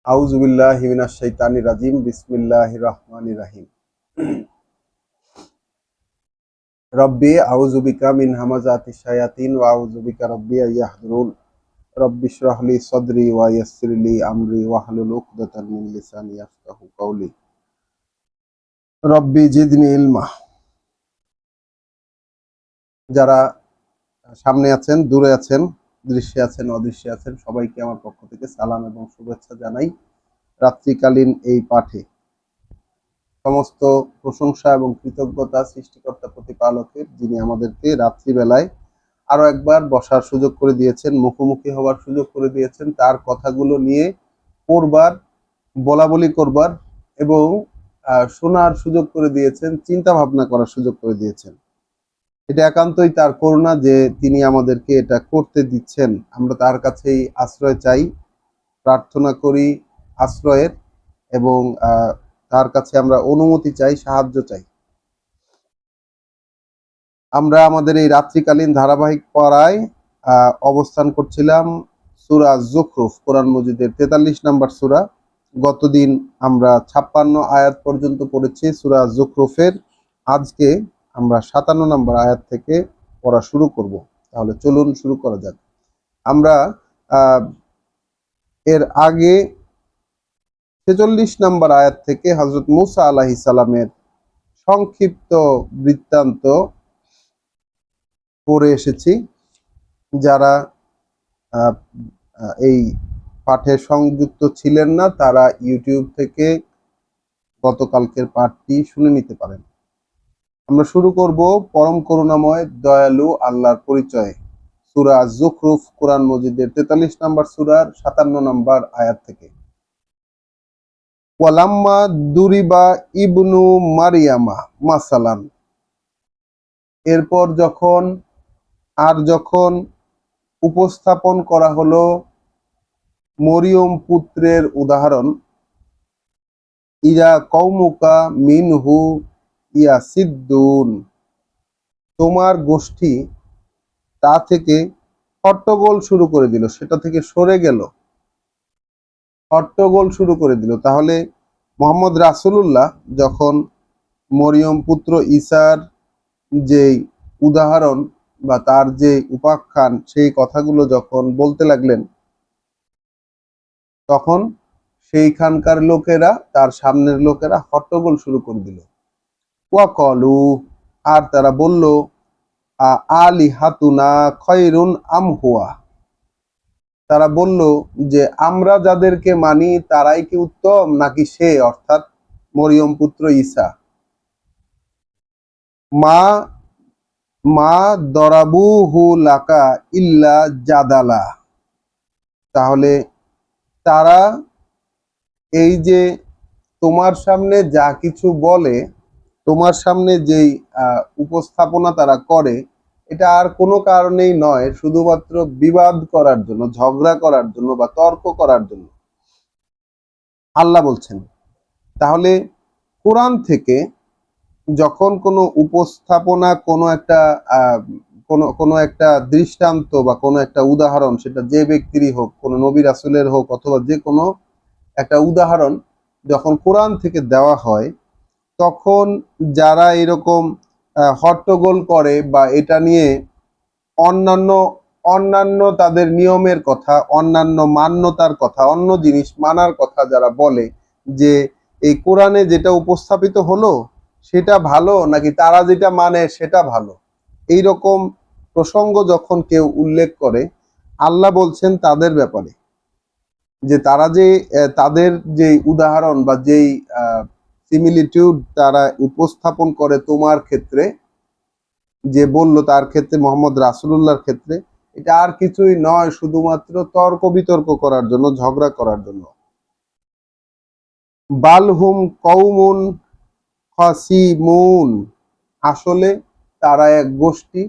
আউযু বিল্লাহি মিনাশ শাইতানির রাজিম বিসমিল্লাহির রহমানির রহিম। রব্বি আউযু বিকা মিন হামাযাতিশ শায়াতিন ওয়া আউযু বিকা রব্বি আইয়াহদুরুন। রব্বি ইশরাহ লি সাদরি ওয়া ইয়াসসির লি আমরি ওয়াহলুল উকদাতাম মিন লিসানি ইয়াফকাহু কাওলি। রব্বি জিদনি ইলমা। যারা সামনে আছেন, দূরে আছেন, দৃশ্যে আছেন, অদৃশ্যে আছেন, সবাইকে আমার পক্ষ থেকে সালাম এবং শুভেচ্ছা জানাই। রাত্রিকালীন এই পাঠে সমস্ত প্রশংসা এবং কৃতজ্ঞতা সৃষ্টিকর্তা প্রতিপালকের, যিনি আমাদেরকে রাত্রিবেলায় আরো একবার বসার সুযোগ করে দিয়েছেন, মুখোমুখি হওয়ার সুযোগ করে দিয়েছেন, তার কথাগুলো নিয়ে পড়বার, বলাবলি করবার এবং শোনার সুযোগ করে দিয়েছেন, চিন্তা ভাবনা করার সুযোগ করে দিয়েছেন। এটা একান্তই তার করুণা যে তিনি আমাদেরকে এটা করতে দিচ্ছেন। আমরা তার কাছেই আশ্রয় চাই, প্রার্থনা করি আশ্রয়ের, এবং তার কাছে আমরা অনুমতি চাই, সাহায্য চাই। আমরা আমাদের এই রাত্রিকালীন ধারাবাহিক পড়ায় অবস্থান করছিলাম সূরা যুখরুফ, কোরআন মজিদের 43 নম্বর সূরা। গতদিন আমরা 56 আয়াত পর্যন্ত পড়েছি সূরা যুখরুফের। আজকে আমরা 57 নম্বর আয়াত থেকে পড়া শুরু করব। তাহলে চলুন শুরু করা যাক। আমরা এর আগে 46 নম্বর আয়াত থেকে হযরত মূসা আলাইহিস সালামের সংক্ষিপ্ত বৃত্তান্ত পড়ে এসেছি। যারা এই পাঠে সংযুক্ত ছিলেন না, তারা ইউটিউব থেকে গতকালকের পাঠটি শুনে নিতে পারেন। আমরা শুরু করব পরম করুণাময় দয়ালু আল্লাহর পরিচয়ে। সূরা যুখরুফ, কোরআন মজিদের 43 নম্বর সূরার 57 নম্বর আয়াত থেকে। ওয়ালাম্মা দুরিবা ইবনু মারিয়ামা মাসালান। এরপর যখন উপস্থাপন করা হলো মরিয়ম পুত্রের উদাহরণ, ইয়া কওমুকা মিনহু ইয়াসিদ্দুন, তোমার গোষ্ঠী তা থেকে হট্টগোল শুরু করে দিল, সেটা থেকে সরে গেল, হট্টগোল শুরু করে দিল। তাহলে মোহাম্মদ রাসূলুল্লাহ যখন মরিয়ম পুত্র ঈসার যে উদাহরণ বা তার যে উপাখ্যান, সেই কথাগুলো যখন বলতে লাগলেন, তখন সেইখানকার লোকেরা, তার সামনের লোকেরা হট্টগোল শুরু করে দিল। ওয়াকলু, আর তারা বলল, আলিহাতুনা খয়রুন আম হুয়া, তারা বলল যে আমরা যাদেরকে মানি তারাই কি উত্তম নাকি সে, অর্থাৎ মরিয়ম পুত্র ঈসা। মা মা দরাবুহু লাকা ইল্লা জাদালা, তাহলে তারা এই যে তোমার সামনে যা কিছু বলে, তোমার সামনে যেই উপস্থাপনা তারা করে, এটা আর কোনো কারণেই নয়, শুধুমাত্র বিবাদ করার জন্য, ঝগড়া করার জন্য বা তর্ক করার জন্য। আল্লাহ বলছেন, তাহলে কোরআন থেকে যখন কোনো উপস্থাপনা, কোনো একটা দৃষ্টান্ত বা কোনো একটা উদাহরণ, সেটা যে ব্যক্তিরই হোক, কোনো নবী রাসূলের হোক, অথবা যে কোনো একটা উদাহরণ যখন কোরআন থেকে দেওয়া হয়, তখন যারা এরকম হট্টগোল করে বা এটা নিয়ে অন্যান্য অন্যান্য তাদের নিয়মের কথা, অন্যান্য মান্যতার কথা, অন্য জিনিস মানার কথা যারা বলে, যে এই কোরআনে যেটা উপস্থাপিত হলো সেটা ভালো নাকি তারা যেটা মানে সেটা ভালো, এই রকম প্রসঙ্গ যখন কেউ উল্লেখ করে, আল্লাহ বলছেন তাদের ব্যাপারে যে তারা যে তাদের যে উদাহরণ বা যেই সিমিলিটিউড তারা উপস্থাপন করে তোমার ক্ষেত্রে, যে বলল তার ক্ষেত্রে, মোহাম্মদ রাসূলুল্লাহর ক্ষেত্রে, এটা আর কিছুই নয়, শুধুমাত্র তর্ক বিতর্ক করার জন্য, ঝগড়া করার জন্য। বালহুম কওমুন খাসিমুন, আসলে তারা এক গোষ্ঠী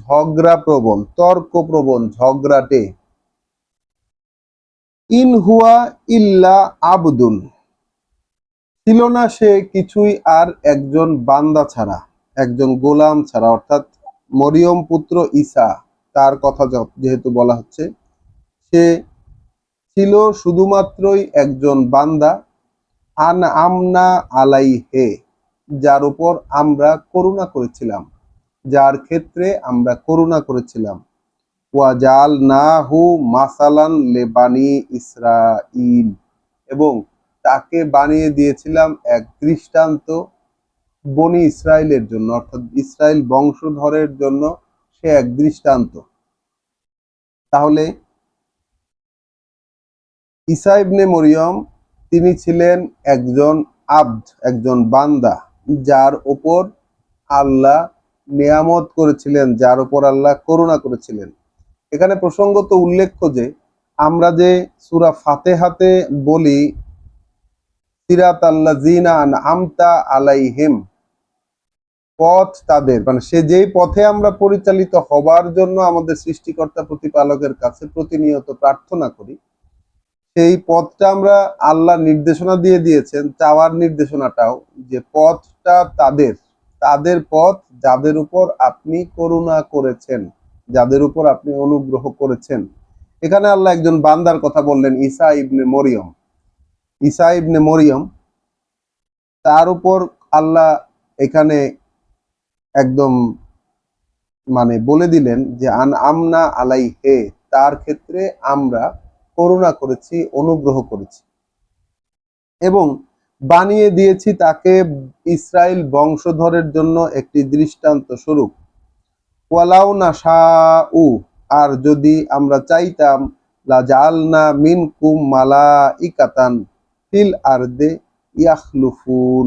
ঝগড়া প্রবণ, তর্ক প্রবণ, ঝগড়াটে। ইন হুয়া ইল্লা আবদুন, ছিল না সে কিছুই আর একজন বান্দা ছাড়া, একজন গোলাম ছাড়া, অর্থাৎ মরিয়ম পুত্র ঈসা, তার কথা যেহেতু বলা হচ্ছে, সে ছিল শুধুমাত্রই একজন বান্দা, আন আমনা আলাইহে, যার উপর আমরা করুণা করেছিলাম, যার ক্ষেত্রে আমরা করুণা করেছিলাম। ওয়াজালনাহু মাসালান লেবানি ইসরাইল, এবং তাকে বানিয়ে দিয়েছিলাম এক দৃষ্টান্ত বনি ইসরায়েলের জন্য, অর্থাৎ ইসরায়েল বংশধরের জন্য সে এক দৃষ্টান্ত। তাহলে ঈসা ইবনে মরিয়ম তিনি ছিলেন একজন আব্দ, একজন বান্দা, যার উপর আল্লাহ নিয়ামত করেছিলেন, যার উপর আল্লাহ করুণা করেছিলেন। এখানে প্রসঙ্গত উল্লেখ্য যে আমরা যে সূরা ফাতিহাতে বলি সিরাতাল্লাযিনা আনআমতা আলাইহিম, পথ তাদের, মানে সে যেই পথে আমরা পরিচালিত হবার জন্য আমাদের সৃষ্টিকর্তা প্রতিপালকের কাছে প্রতিনিয়ত প্রার্থনা করি, সেই পথটা আমরা আল্লাহ নির্দেশনা দিয়ে দিয়েছেন, চাওয়ার নির্দেশনাটাও, যে পথটা তাদের, তাদের পথ যাদের উপর আপনি করুণা করেছেন, যাদের উপর আপনি অনুগ্রহ করেছেন। এখানে আল্লাহ একজন বান্দার কথা বললেন, ঈসা ইবনে মরিয়ম। ঈসা ইবনে মরিয়ম, তার উপর আল্লাহ এখানে একদম মানে বলে দিলেন যে আন আমনা আলাইহে, তার ক্ষেত্রে আমরা করুণা করেছি, অনুগ্রহ করেছি, এবং বানিয়ে দিয়েছি তাকে ইসরায়েল বংশধরের জন্য একটি দৃষ্টান্ত স্বরূপ। ওয়ালাউ নাশাউ, আর যদি আমরা চাইতাম, লাজালনা মিনকুম মালাইকাতান ফিল আরদে ইয়াখলুফুন,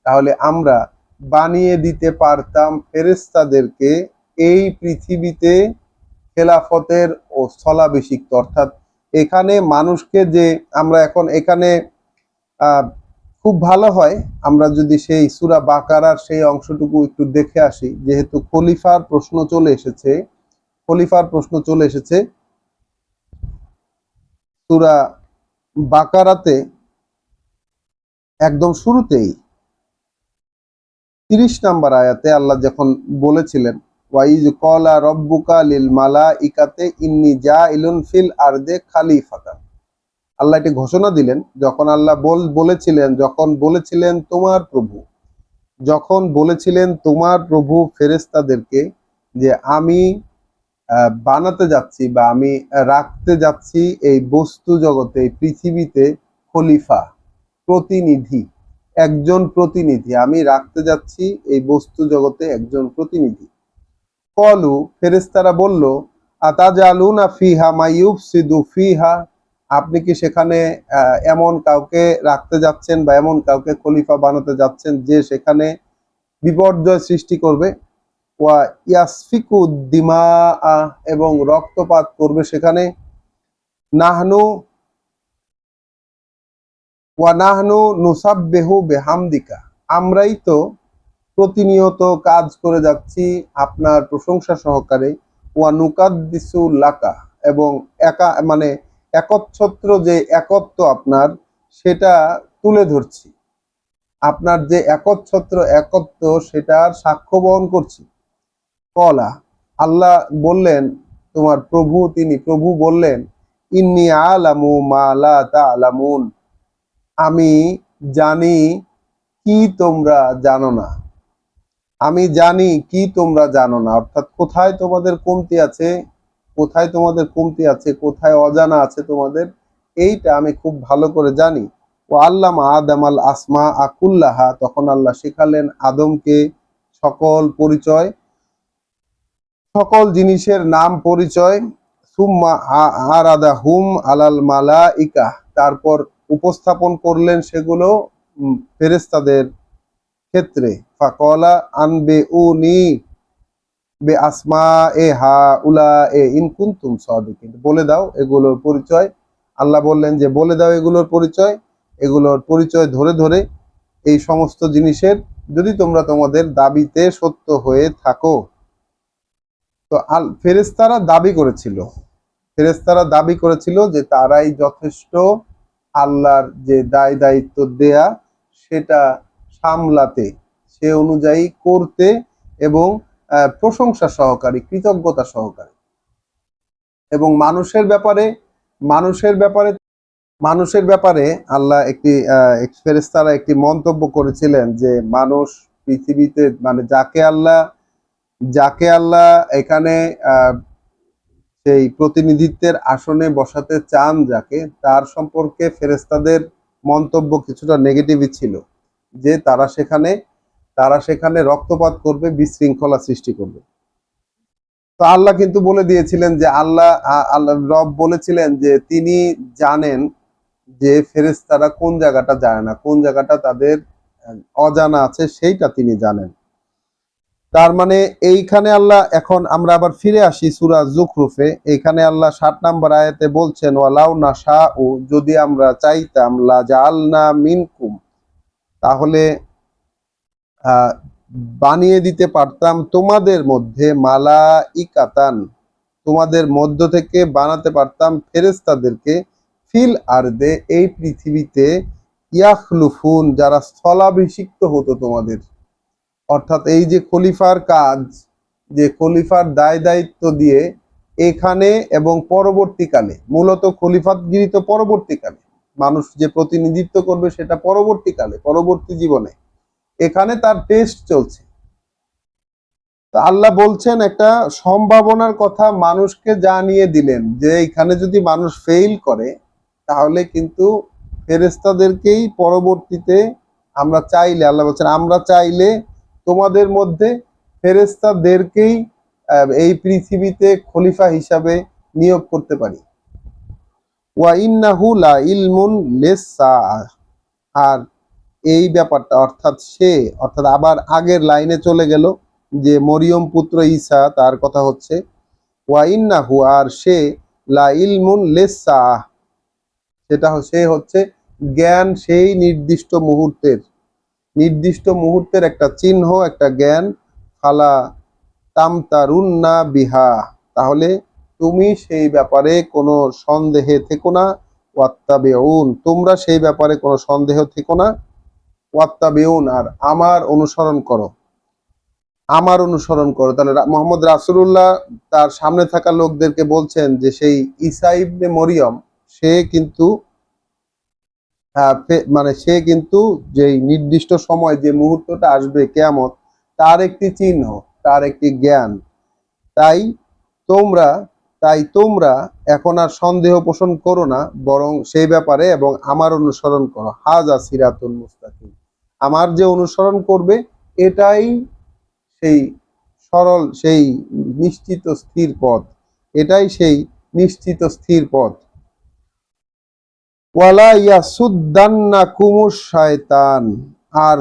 তাহলে আমরা বানিয়ে দিতে পারতাম ফেরেশতাদেরকে এই পৃথিবীতে খেলাফতের ও স্থলাভিষিক্ত। অর্থাৎ এখানে মানুষকে যে আমরা এখন এখানে খুব ভালো হয় আমরা যদি সেই সূরা বাকারার সেই অংশটুকু একটু দেখে আসি, যেহেতু খলিফার প্রশ্ন চলে এসেছে। খলিফার প্রশ্ন চলে এসেছে সূরা বাকারাতে একদম শুরুতেই ৩০ নম্বর আয়াতে আল্লাহ যখন বলেছিলেন, ওয়াইজ ক্বালা রব্বুকা লিল মালাইকাতি ইন্নী জাইলুন ফিল আরদে খালিফাতান, আল্লাহ এটি ঘোষণা দিলেন যখন আল্লাহ বলেছিলেন তোমার প্রভু ফেরেশতাদেরকে যে আমি বানাতে যাচ্ছি বা আমি রাখতে যাচ্ছি এই বস্তু জগতে, এই পৃথিবীতে খলিফা, প্রতিনিধি, একজন প্রতিনিধি আমি রাখতে যাচ্ছি এই বস্তু জগতে একজন প্রতিনিধি। কলু, ফেরেশতারা বলল, আতাজালুনা ফিহা মাইয়ুফসিদু ফিহা, আপনি কি সেখানে এমন কাউকে রাখতে যাচ্ছেন বা এমন কাউকে খলিফা বানাতে যাচ্ছেন যে সেখানে বিপর্যয় সৃষ্টি করবে, ওয়া ইয়াসফিকু দিমা, এবং রক্তপাত করবে সেখানে, নাহনু ওয়া নাহনু নুসাব্বিহু বিহামদিকা, আমরাই তো প্রতিনিয়ত কাজ করে যাচ্ছি আপনার প্রশংসা সহকারে, ওয়া নুকাদ্দিসু লাকা, এবং একা মানে একচ্ছত্র যে একত্ব আপনার সেটা তুলে ধরছি, আপনার যে একচ্ছত্র একত্ব সেটার সাক্ষ্য বহন করছি। কলা, আল্লাহ বললেন, তোমার প্রভু বললেন, ইন্নী আলামু মা লা তা'লামুন, আমি জানি কি তোমরা জানো না, আমি জানি কি তোমরা জানো না, অর্থাৎ কোথায় তোমাদের কমতি আছে, কোথায় অজানা আছে তোমাদের, এইটা আমি খুব ভালো করে জানি। ও আল্লামা আদম আল আসমা আকুল্লাহা, তখন আল্লাহ শেখালেন আদমকে সকল জিনিসের নাম পরিচয়। সুম্মা আরাদাহুম আলাল মালাইকা, তারপর উপস্থাপন করলেন সেগুলো ফেরেশতাদের ক্ষেত্রে। ফাকলা আনবিউনি বিআসমাই হাউলাই ইন কুনতুম সাদিকিন, বলে দাও এগুলোর পরিচয়। আল্লাহ বললেন যে বলে দাও এগুলোর পরিচয় ধরে ধরে এই সমস্ত জিনিসের, যদি তোমরা তোমাদের দাবিতে সত্য হয়ে থাকো। তো ফেরেশতারা দাবি করেছিল যে তারাই যথেষ্ট আল্লাহর যে দায় দায়িত্ব দেয়া সেটা সামলাতে, সে অনুযায়ী করতে, এবং প্রশংসা সহকারী, কৃতজ্ঞতা সহকারী, এবং মানুষের ব্যাপারে মানুষের ব্যাপারে আল্লাহ একটি ফেরেশতারা একটি মন্তব্য করেছিলেন যে মানুষ পৃথিবীতে মানে যাকে আল্লাহ এখানে আহ, সেই প্রতিনিধিত্বের আসনে বসাতে চান যাকে, তার সম্পর্কে ফেরেশতাদের মন্তব্য কিছুটা নেগেটিভই ছিল, যে তারা সেখানে রক্তপাত করবে, বিশৃঙ্খলা সৃষ্টি করবে। তো আল্লাহ কিন্তু বলে দিয়েছিলেন যে আল্লাহ রব বলেছিলেন যে তিনি জানেন যে ফেরেশতারা কোন জায়গাটা জানে না, কোন জায়গাটা তাদের অজানা আছে, সেইটা তিনি জানেন। তার মানে এইখানে আল্লাহ, এখন আমরা আবার ফিরে আসি সূরা যুখরুফে। এইখানে আল্লাহ 7 নম্বর আয়াতে বলছেন, ওয়ালাউ নাশাউ, যদি আমরা চাইতাম, লা জাআলনা মিনকুম, তাহলে আহ, বানিয়ে দিতে পারতাম তোমাদের মধ্যে, মালাইকাতান, তোমাদের মধ্য থেকে বানাতে পারতাম ফেরেশতাদেরকে, ফিল আরদে, এই পৃথিবীতে, ইয়াখলুফুন, যারা স্থলাভিষিক্ত হতো তোমাদের। অর্থাৎ এই যে খলিফার কাজ, যে খলিফার দায় দায়িত্ব দিয়ে এখানে এবং পরবর্তীকালে, মূলত খলিফাতগিরি তো পরবর্তীকালে, মানুষ যে প্রতিনিধিত্ব করবে সেটা পরবর্তীকালে, পরবর্তী জীবনে, এখানে তার টেস্ট চলছে। তো আল্লাহ বলছেন একটা সম্ভাবনার কথা মানুষকে জানিয়ে দিলেন, যে এখানে যদি মানুষ ফেইল করে তাহলে কিন্তু ফেরেশতাদেরকেই পরবর্তীতে আমরা চাইলে, আল্লাহ বলছেন আমরা চাইলে তোমাদের মধ্যে ফেরেশতাদেরকেই এই পৃথিবীতে খলিফা হিসাবে নিয়োগ করতে পারি। ওয়া ইন্নাহু লা ইলমুন লিস-সাআহ, আর এই ব্যাপারটা, অর্থাৎ আবার আগের লাইনে চলে গেল, যে মরিয়ম পুত্র ঈসা, তার কথা হচ্ছে, ওয়া ইন্নাহু, আর সে, লা ইলমুন লিস-সাআহ, সে হচ্ছে জ্ঞান, সেই নির্দিষ্ট মুহূর্তের একটা চিহ্ন, একটা জ্ঞান। ফালা তামতারুন্না বিহা, তাহলে তুমি সেই ব্যাপারে কোনো সন্দেহে থেকো না। ওয়াত্তাবিউন, তোমরা সেই ব্যাপারে কোনো সন্দেহ থেকো না। ওয়াত্তাবিউন, আর আমার অনুসরণ করো। তাহলে মোহাম্মদ রাসূলুল্লাহ তার সামনে থাকা লোকদেরকে বলছেন যে সেই ঈসা ইবনে মরিয়ম, সে কিন্তু সে কিন্তু যেই নির্দিষ্ট সময়, যে মুহূর্তটা আসবে কিয়ামত, তার একটি চিহ্ন, তার একটি জ্ঞান। তাই তোমরা তাই তোমরা এখন আর সন্দেহ পোষণ করো না, বরং সেই ব্যাপারে এবং আমার অনুসরণ করো। হাযা সিরাতুল মুস্তাকিম, আমার যে অনুসরণ করবে এটাই সেই সরল, সেই নিশ্চিত স্থির পথ, এটাই সেই নিশ্চিত স্থির পথ। ওয়ালা ইয়াসুদ্দান্নাকুমুশ শায়তান, আর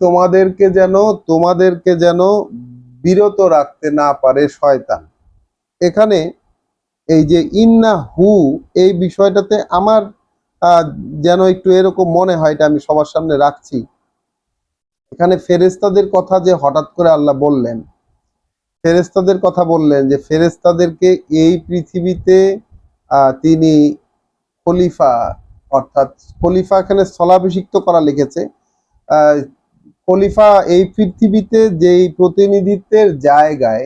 তোমাদেরকে যেন বিরত রাখতে না পারে শয়তান। এখানে এই যে ইন্না হু, এই বিষয়টাতে আমার যেন একটু এরকম মনে হয়, এটা আমি সবার সামনে রাখছি। এখানে ফেরেশতাদের কথা যে হঠাৎ করে আল্লাহ বললেন, ফেরেশতাদের কথা বললেন, যে ফেরেশতাদেরকে এই পৃথিবীতে তিনি খলিফা, অর্থাৎ খলিফা এখানে স্থলাভিষিক্ত করা লিখেছে। আহ, খলিফা এই পৃথিবীতে যেই প্রতিনিধিত্বের জায়গায়,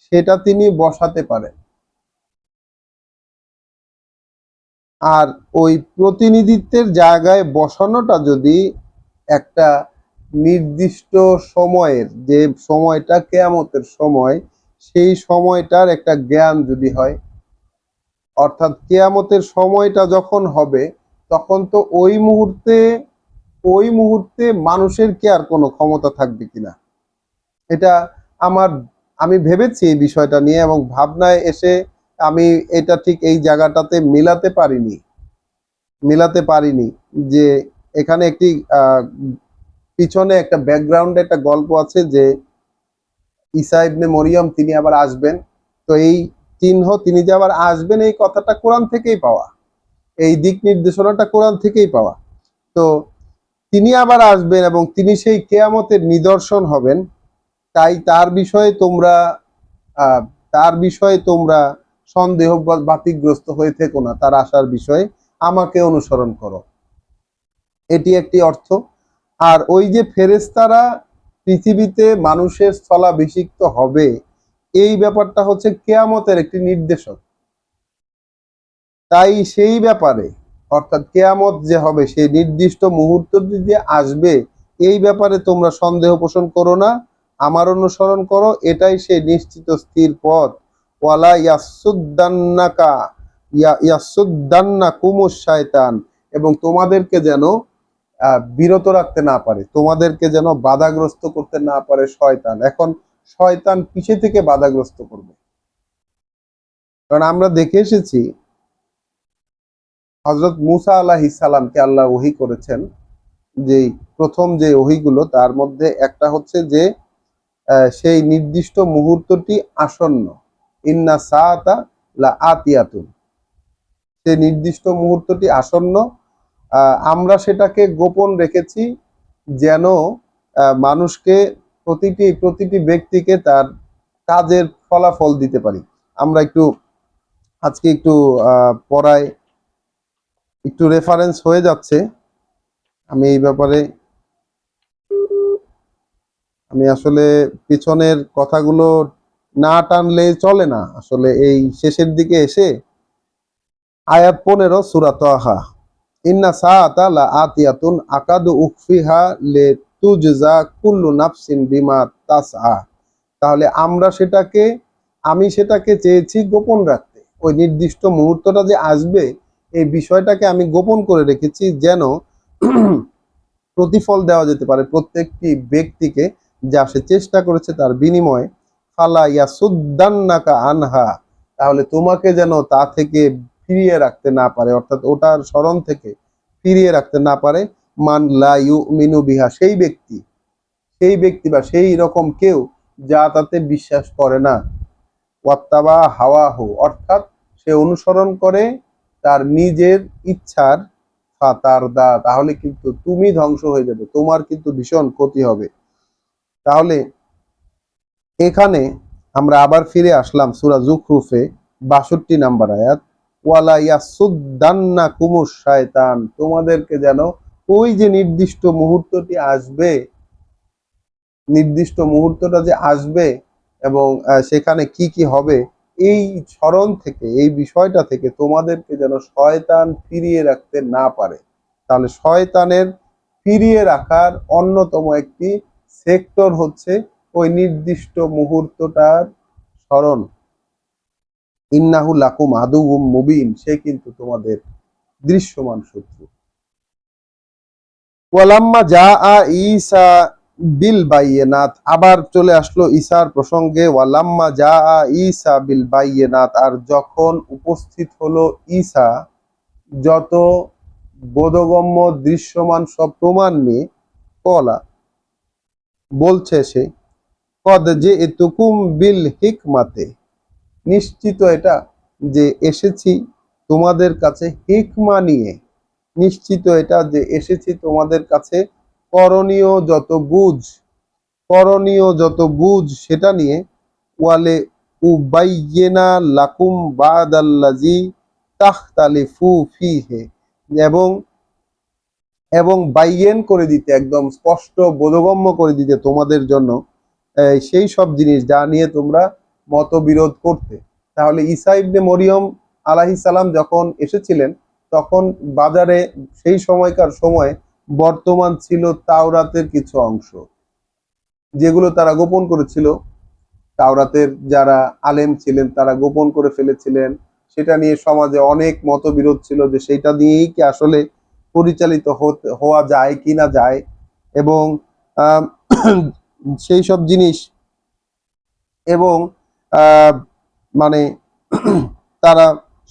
সেটা তিনি বসাতে পারেন। আর ওই প্রতিনিধিত্বের জায়গায় বসানোটা যদি একটা নির্দিষ্ট সময়ের, যে সময়টা কেয়ামতের সময়, সেই সময়টার একটা জ্ঞান যদি হয়, অর্থাৎ কেয়ামতের সময়টা যখন হবে, তখন তো ওই মুহূর্তে মানুষের কি আর কোনো ক্ষমতা থাকবে কিনা, এটা আমার আমি ভেবেছি এই বিষয়টা নিয়ে, এবং ভাবনায় এসে আমি এটা ঠিক এই জায়গাটাতে মিলাতে পারিনি যে এখানে একটি পিছনে একটা ব্যাকগ্রাউন্ডে একটা গল্প আছে, যে ঈসা ইবনে মরিয়ম তিনি আবার আসবেন। তো এই চিহ্ন, তিনি যে আবার আসবেন, এই কথাটা কোরআন থেকেই পাওয়া, এই দিক নির্দেশনাটা কোরআন থেকেই পাওয়া। তো তিনি আবার আসবেন এবং তিনি সেই কেয়ামতের নিদর্শন হবেন। তাই আহ, তার বিষয়ে তোমরা সন্দেহ বা বাতিগ্রস্ত হয়ে থেকো না, তার আসার বিষয়ে আমাকে অনুসরণ করো, এটি একটি অর্থ। আর ওই যে ফেরেশতারা পৃথিবীতে মানুষের স্থলাভিষিক্ত হবে, এই ব্যাপারটা হচ্ছে কেয়ামতের একটি নির্দেশক। তাই সেই ব্যাপারে, অর্থাৎ কেয়ামত যে হবে সেই নির্দিষ্ট মুহূর্তটি যে আসবে এই ব্যাপারে তোমরা সন্দেহ পোষণ করো না, আমার অনুসরণ করো, এটাই সেই নিশ্চিত স্থির পথ। ওয়ালা ইয়াসুদ্দান্নাকা ইয়াসুদ্দান্না কুমুস শায়তান, এবং তোমাদেরকে যেন বিরত রাখতে না পারে, তোমাদেরকে যেন বাধাগ্রস্ত করতে না পারে শয়তান। এখন শয়তান পিছে থেকে বাধাগ্রস্ত করবে, কারণ আমরা দেখে এসেছি হযরত মুসা আলাইহিস সালামকে আল্লাহ ওহী করেছেন, যে প্রথম যে ওহীগুলো তার মধ্যে একটা হচ্ছে যে সেই নির্দিষ্ট মুহূর্তটি আসন্ন, ইন্না সাআতা লা আতিয়াতুন, সেই নির্দিষ্ট মুহূর্তটি আসন্ন। আমরা সেটাকে গোপন রেখেছি যেন মানুষকে প্রতিটি ব্যক্তিকে তার কাজের ফলাফল দিতে পারি। আমরা আজকে একটু পড়ায় একটু রেফারেন্স হয়ে যাচ্ছে, আমি এই ব্যাপারে আমি আসলে পিছনের কথাগুলো না টানলে চলে না। আসলে এই শেষের দিকে এসে আয়াত 15 সূরা তাহা, ইন্না সাআতা লা আতিয়াতুন আকাদু উখফিহা লিতুজজা কুল্লু নাফসিন বিমা তাসআ। তাহলে আমি সেটাকে চেয়েছি গোপন রাখতে, ওই নির্দিষ্ট মুহূর্তটা যে আসবে এই বিষয়টাকে আমি গোপন করে রেখেছি যেন প্রতিফল দেওয়া যেতে পারে প্রত্যেকটি ব্যক্তিকে, যা সে চেষ্টা করেছে তার বিনিময়ে। ফালা ইয়াসুদ্দান্নাকা আনহা, তাহলে তোমাকে যেন তা থেকে ফিরিয়ে রাখতে না পারে, অর্থাৎ ওটার স্মরণ থেকে ফিরিয়ে রাখতে না পারে। মান লা ইউমিনু বিহা, সেই ব্যক্তি বা সেই রকম কেউ যা তাতে বিশ্বাস করে না। ওয়াত্তাবা হাওয়াহু, অর্থাৎ সে অনুসরণ করে তার নিজের ইচ্ছার, ফাতারদা, তাহলে কিন্তু তুমি ধ্বংস হয়ে যাবে, তোমার কিন্তু ভীষণ ক্ষতি হবে। তাহলে এখানে আমরা আবার ফিরে আসলাম সূরা যুখরুফে 62 নাম্বার আয়াত, ওয়ালা ইয়াসুদ্দান্না কুমুস শায়তান, তোমাদেরকে যেন ওই যে নির্দিষ্ট মুহূর্তটা যে আসবে এবং সেখানে কি কি হবে এই স্মরণ থেকে, এই বিষয়টা থেকে তোমাদেরকে যেন শয়তান ফিরিয়ে রাখতে না পারে। তাহলে শয়তানের ফিরিয়ে রাখার অন্যতম একটি সেক্টর হচ্ছে ওই নির্দিষ্ট মুহূর্তটার স্মরণ। ইন্নাহু লাকুম আদুউম মুবিন, সে কিন্তু তোমাদের দৃশ্যমান শত্রু। ওয়ালাম্মা জাআ ঈসা বিল বাইয়িনাত, আবার চলে আসলো ঈসার প্রসঙ্গে। ওয়ালাম্মা জাআ ঈসা বিল বাইয়িনাত, আর যখন উপস্থিত হলো ঈসা যত বোধগম্য দৃশ্যমান সব প্রমাণ নিয়ে, কলা বলছে সে, কদ জিতুকুম বিল হিকমাতে, নিশ্চিত এটা যে এসেছি তোমাদের কাছে হিকমা নিয়ে, নিশ্চিত এটা যে এসেছি তোমাদের কাছে করণীয় যত বুঝ সেটা নিয়ে। ওয়ালে উবাইয়িনা লাকুম বাদাল্লাযী তাখতালিফু ফীহি, এবং বাইয়েন করে দিতে, একদম স্পষ্ট বোধগম্য করে দিতে তোমাদের জন্য সেই সব জিনিস যা নিয়ে তোমরা মতবিরোধ করতে। তাহলে ঈসা ইবনে মরিয়ম আলাইহিস সালাম যখন এসেছিলেন তখন বাজারে সেই সময়কার সময়ে বর্তমান ছিল তাওরাতের কিছু অংশ, যেগুলো তারা গোপন করেছিল। তাওরাতের যারা আলেম ছিলেন তারা গোপন করে ফেলেছিলেন, সেটা নিয়ে সমাজে অনেক মতবিরোধ ছিল যে সেটা দিয়েই কি আসলে পরিচালিত হওয়া যায় কি না যায়, এবং সেই সব জিনিস, এবং মানে তারা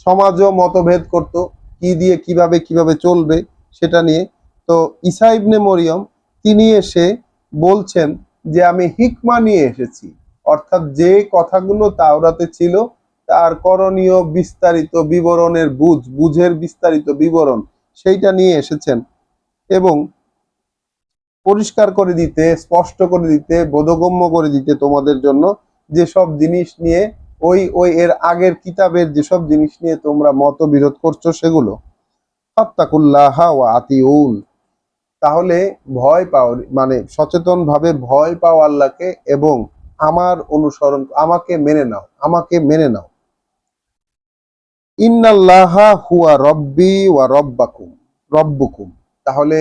সমাজও মতভেদ করত কি দিয়ে কিভাবে চলবে সেটা নিয়ে। তো ঈসা ইবনে মরিয়ম তিনি এসে বলছেন যে আমি হিকমা নিয়ে এসেছি, অর্থাৎ যে কথাগুলো তাওরাতে ছিল তার করণীয় বিস্তারিত বিবরণের বুঝের বিস্তারিত বিবরণ সেইটা নিয়ে এসেছেন, এবং পরিষ্কার করে দিতে, স্পষ্ট করে দিতে, বোধগম্য করে দিতে তোমাদের জন্য যেসব জিনিস নিয়ে ওই এর আগের কিতাবের যেসব জিনিস নিয়ে তোমরা মতবিরোধ করছো সেগুলো। ফাত্তাকুল্লাহা ওয়া আতিউন, তাহলে ভয় পাও, মানে সচেতন ভাবে ভয় পাও আল্লাহকে, এবং আমাকে মেনে নাও। ইন্নাল্লাহা হুয়া রব্বি ওয়া রব্বুকুম। তাহলে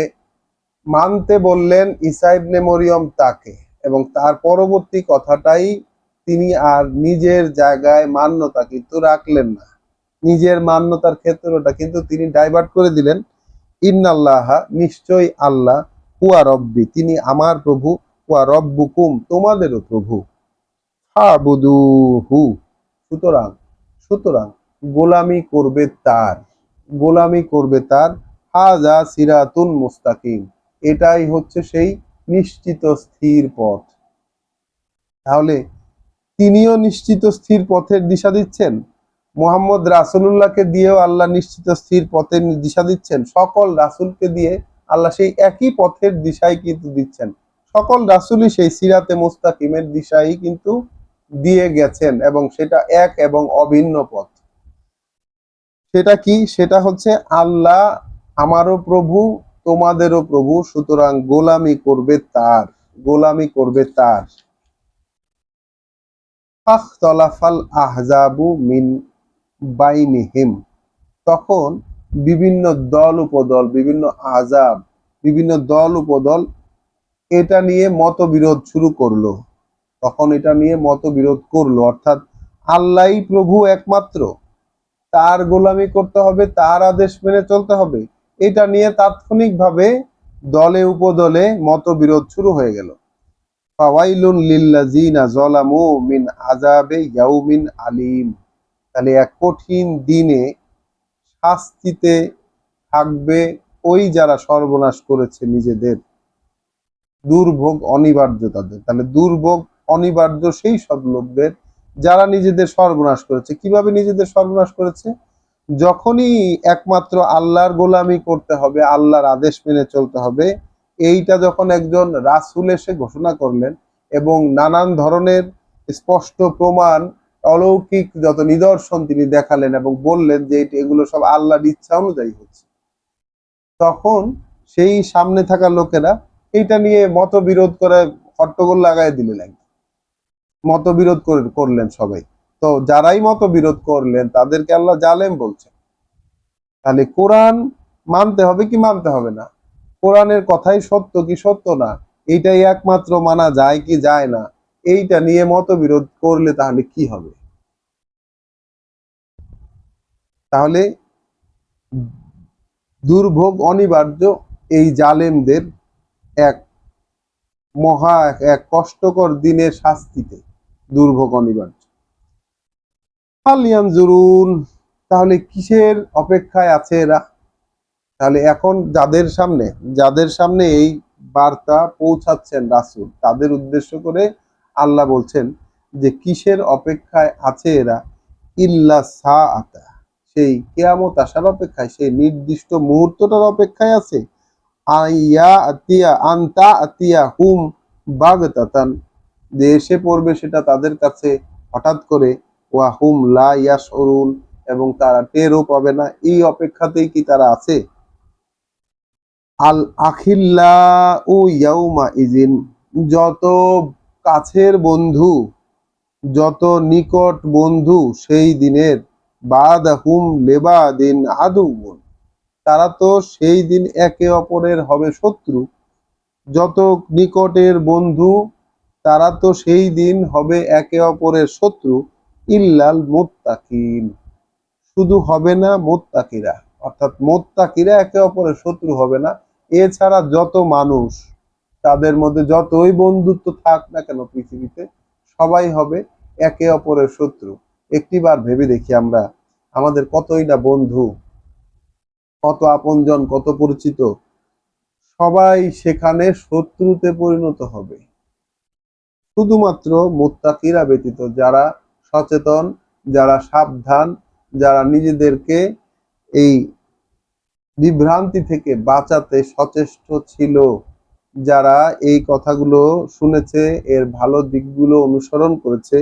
মানতে বললেন ঈসা ইবনে মরিয়ম তাকে, এবং তার পরবর্তী কথাটাই তিনি আর নিজের জায়গায় মান্যতা কিন্তু রাখলেন না, নিজের মান্যতার ক্ষেত্রটা কিন্তু তিনি ডাইভার্ট করে দিলেন। ইন্নাল্লাহা, নিশ্চয়ই আল্লাহ, হুয়া রব্বি, তিনি আমার প্রভু, হুয়া রব্বুকুম, তোমাদেরও প্রভু, ফাবুদুহু, সুতরাং সুতরাং গোলামি করবে তার, গোলামি করবে তার, হাযা সিরাতুন মুস্তাকিম, এটাই হচ্ছে সেই নিশ্চিত স্থির পথ। তাহলে তিনিও নিশ্চিত স্থির পথের দিশা দিচ্ছেন, মুহাম্মদ রাসূলুল্লাহকে দিয়েও আল্লাহ নিশ্চিত স্থির পথের দিশা দিচ্ছেন, সকল রাসূলকে দিয়ে আল্লাহ সেই একই পথের দিশাই কিন্তু দিচ্ছেন। সকল রাসূলই সেই সিরাতে মুস্তাকিমের দিশাই কিন্তু দিয়ে গেছেন, এবং সেটা এক এবং অভিন্ন পথ। সেটা কি? সেটা হচ্ছে আল্লাহ আমারও প্রভু, তোমাদেরও প্রভু, সুতরাং গোলামি করবে তার, গোলামি করবে তার। ফাখতালাফাল আহজাবু মিন বাইনিহিম, তখন বিভিন্ন দল উপদল, বিভিন্ন আহজাব, বিভিন্ন দল উপদল এটা নিয়ে মতবিরোধ শুরু করলো। তখন এটা নিয়ে মতবিরোধ করলো, অর্থাৎ আল্লাহই প্রভু একমাত্র, তার গোলামি করতে হবে, তার আদেশ মেনে চলতে হবে, এটা নিয়ে তাৎক্ষণিকভাবে দলে উপদলে মতবিরোধ শুরু হয়ে গেল। ফাওয়াইলুন লিল্লাযিনা যালামু মিন আযাবে ইয়াউমিন আলীম, তাহলে এক কঠিন দিনে শাস্তিতে থাকবে ওই যারা সর্বনাশ করেছে নিজেদের, দুর্ভোগ অনিবার্য তাদের। তাহলে দুর্ভোগ অনিবার্য সেই সব লোকদের যারা নিজেদের সর্বনাশ করেছে। কিভাবে নিজেদের সর্বনাশ করেছে? যখনই একমাত্র আল্লাহর গোলামি করতে হবে, আল্লাহর আদেশ মেনে চলতে হবে, এইটা যখন একজন রাসূল এসে ঘোষণা করলেন এবং নানান ধরনের স্পষ্ট প্রমাণ, অলৌকিক যত নিদর্শন তিনি দেখালেন এবং বললেন যে এগুলো সব আল্লাহর ইচ্ছা অনুযায়ী হচ্ছে, তখন সেই সামনে থাকা লোকেরা এইটা নিয়ে মতবিরোধ করে হট্টগোল লাগাই দিলেন, মতবিরোধ করলেন সবাই। তো যারাই মতবিরোধ করলেন তাদেরকে আল্লাহ জালেম বলছেন। তাহলে কোরআন মানতে হবে কি মানতে হবে না, কোরআনের কথাই সত্য কি সত্য না, এইটাই একমাত্র মানা যায় কি যায় না, এইটা নিয়ে মতবিরোধ করলে তাহলে কি হবে? তাহলে দুর্ভোগ অনিবার্য এই জালেমদের এক মহা এক কষ্টকর দিনের শাস্তিতে, দুর্ভোগ অনিবার্য। ফালিয়ানজুরুন, তাহলে কিসের অপেক্ষায় আছে এরা? তাহলে এখন যাদের সামনে এই বার্তা পৌঁছাচ্ছেন রাসূল, তাদের উদ্দেশ্য করে আল্লাহ বলছেন যে কিসের অপেক্ষায় আছে এরা? ইল্লা সাআতা, সেই কিয়ামত আসার অপেক্ষায়, সেই নির্দিষ্ট মুহূর্তটার অপেক্ষায় আছে। আন্তা আতিয়া হুম বাগতাতান, যে এসে পড়বে সেটা তাদের কাছে হঠাৎ করে, ওয়া হুম লা ইয়াশউরুন, এবং তারা টেরও পাবে না। এই অপেক্ষাতেই কি তারা আছে? আল আখিল্লাউ ইয়াউমা ইজিন, যত কাছের বন্ধু, যত নিকট বন্ধু সেই দিনের, বাদাহুম লিবাদিন আদুউন, তারা তো সেই দিন একে অপরের হবে শত্রু। যত নিকটের বন্ধু তারা তো সেই দিন হবে একে অপরের শত্রু। ইল্লাল মুত্তাকিন, শুধু হবে না মুত্তাকিরা, অর্থাৎ মুত্তাকিরা একে অপরের শত্রু হবে না, এছাড়া যত মানুষ, তাদের মধ্যে যতই বন্ধুত্ব থাক না কেন পৃথিবীতে, সবাই হবে একে অপরের শত্রু। একটিবার ভেবে দেখি আমরা, আমাদের কতই না বন্ধু, কত আপনজন, কত পরিচিত, সবাই সেখানে শত্রুতে পরিণত হবে। শুধুমাত্র মুত্তাকিরা ব্যতীত, যারা সচেতন, যারা সাবধান, যারা নিজেদেরকে এই বিভ্রান্তি থেকে বাঁচাতে সচেষ্ট ছিল, যারা এই কথাগুলো শুনেছে, এর ভালো দিকগুলো অনুসরণ করেছে,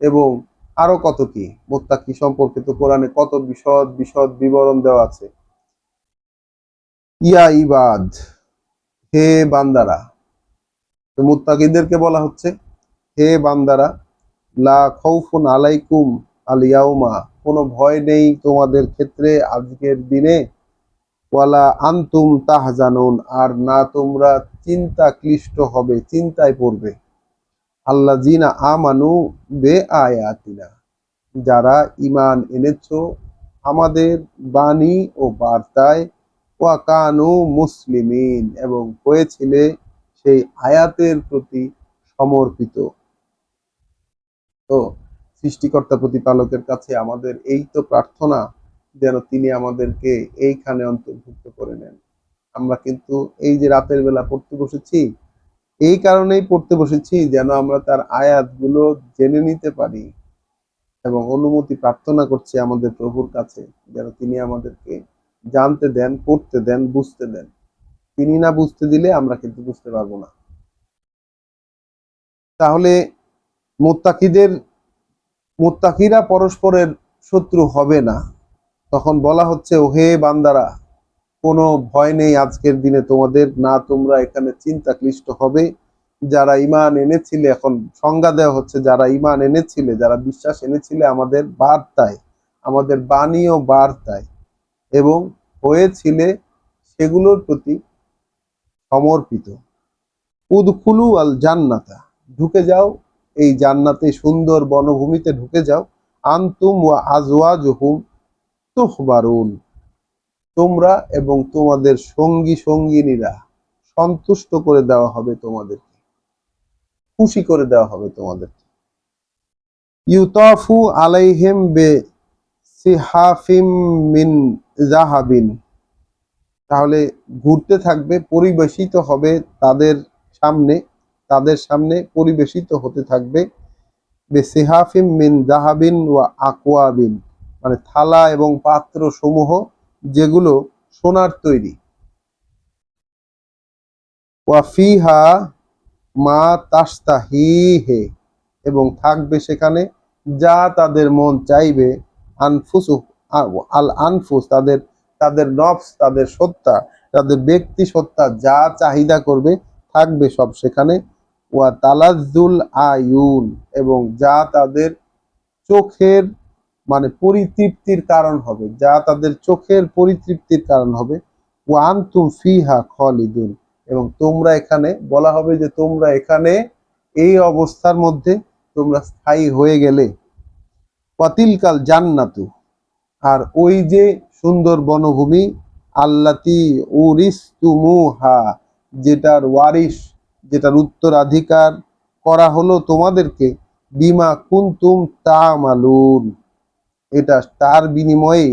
এবং আরো কত কি মুত্তাকি সম্পর্কে তো কোরআনে কত বিশদ বিশদ বিবরণ দেওয়া আছে। ইয়া ইবাদ, হে বান্দারা, তো মুত্তাকিদেরকে বলা হচ্ছে হে বান্দারা, লা খাউফুন আলাইকুম, আল ইয়াউমা, কোনো ভয় নেই তোমাদের ক্ষেত্রে আজকের দিনে, ওয়ালা আনতুম তাহজানুন, আর না তোমরা চিন্তা ক্লিষ্ট হবে, চিন্তায় পড়বে। আল্লাযিনা আমানু বে আয়াতিনা, যারা ঈমান এনেছো আমাদের বাণী ও বার্তায়, ওয়া কানু মুসলিমিন, এবং হয়েছিলে সেই আয়াতের প্রতি সমর্পিত। তো সৃষ্টিকর্তা প্রতিপালকের কাছে আমাদের এই তো প্রার্থনা, যেন তিনি আমাদেরকে এইখানে অন্তর্ভুক্ত করে নেন। আমরা কিন্তু এই যে রাতের বেলা পড়তে বসেছি, এই কারণেই পড়তে বসেছি যেন আমরা তার আয়াতগুলো জেনে নিতে পারি, এবং অনুমতি প্রার্থনা করছি আমাদের প্রভুর কাছে যেন তিনি আমাদেরকে জানতে দেন, পড়তে দেন, বুঝতে দেন। তিনি না বুঝতে দিলে আমরা কিন্তু বুঝতে পারবো না। তাহলে মুত্তাকিরা পরস্পরের শত্রু হবে না। তখন বলা হচ্ছে, ওহে বান্দারা, কোনো ভয় নেই আজকের দিনে তোমাদের, না তোমরা এখানে চিন্তা ক্লিষ্ট হবে। যারা ঈমান এনেছিলে, এখন সংজ্ঞা দেওয়া হচ্ছে, যারা ঈমান এনেছিলে, যারা বিশ্বাস এনেছিলে আমাদের বার্তায়, আমাদের বাণী ও বার্তায়, এবং হয়েছিলে সেগুলোর প্রতি সমর্পিত। উদখুলু আল জান্নাতা, ঢুকে যাও এই জান্নাতে, সুন্দর বনভূমিতে ঢুকে যাও। আনতুম ওয়া আজওয়াজুহুম তুহবারুন, তোমরা এবং তোমাদের সঙ্গী সঙ্গিনীরা সন্তুষ্ট করে দেওয়া হবে তোমাদেরকে, খুশি করে দেওয়া হবে তোমাদেরকে। ইউতাফু আলাইহিম বে সিহাফিম মিন জাহাবিন, তাহলে ঘুরতে থাকবে, পরিবেশিত হবে সামনে তাদের সামনে পরিবেশিত হতে থাকবে বে সিহাফিম মিন জাহাবিন ওয়া আকওয়াবিন, মানে থালা এবং পাত্র সমূহ যেগুলো সোনার তৈরি। ওয়া ফিহা মা তাশতাহিহে, এবং থাকবে সেখানে যা তাদের মন চাইবে। আনফুসু আল আনফুস, তাদের তাদের নফস, তাদের সত্তা, তাদের ব্যক্তি সত্তা যা চাহিদা করবে থাকবে সব সেখানে। ওয়া তালাজ্জুল আয়ুন, এবং যা তাদের চোখের মানে পরিতৃপ্তির কারণ হবে, যা তাদের চোখের পরিতৃপ্তির কারণ হবে। ওয়া আনতুম ফিহা খালিদুন, এবং তোমরা এখানে, বলা হবে যে তোমরা এখানে এই অবস্থার মধ্যে তোমরা স্থায়ী হয়ে গেলে। ওয়াতিলকাল জান্নাতু, আর ওই যে সুন্দর বনভূমি, আল্লাতি উরিসতুমুহা, যেটার ওয়ারিশ, যেটার উত্তরাধিকার করা হলো তোমাদেরকে, বিমা কুনতুম তা'মালুন, এটা তার বিনিময়ে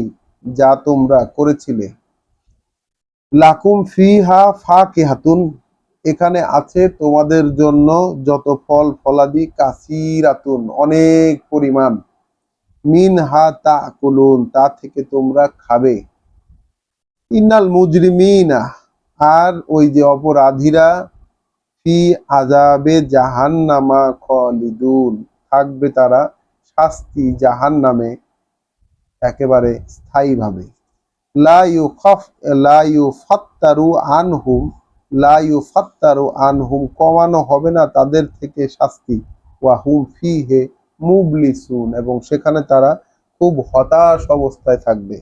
যা তোমরা করেছিলে। লাকুম ফিহা ফাকিহাতুন, এখানে আছে তোমাদের জন্য যত ফল ফলাদি, কাসিরাতুন, অনেক পরিমাণ, মিনহা তাকুলুন, তা থেকে তোমরা খাবে। ইন্নাল মুজরিমিনা, আর ওই যে অপরাধীরা, ফি আযাবে জাহান্নামা খালিদুন, থাকবে তারা শাস্তি জাহান্নামে একেবারে স্থায়ীভাবে। লা ইউখাফ লা ইউফাত্তারু আনহুম লা ইউফাত্তারু আনহুম, কমানো হবে না তাদের থেকে শাস্তি। ওয়া হুম ফিহে মুবলিসুন, এবং সেখানে তারা খুব হতাশ অবস্থায় থাকবে।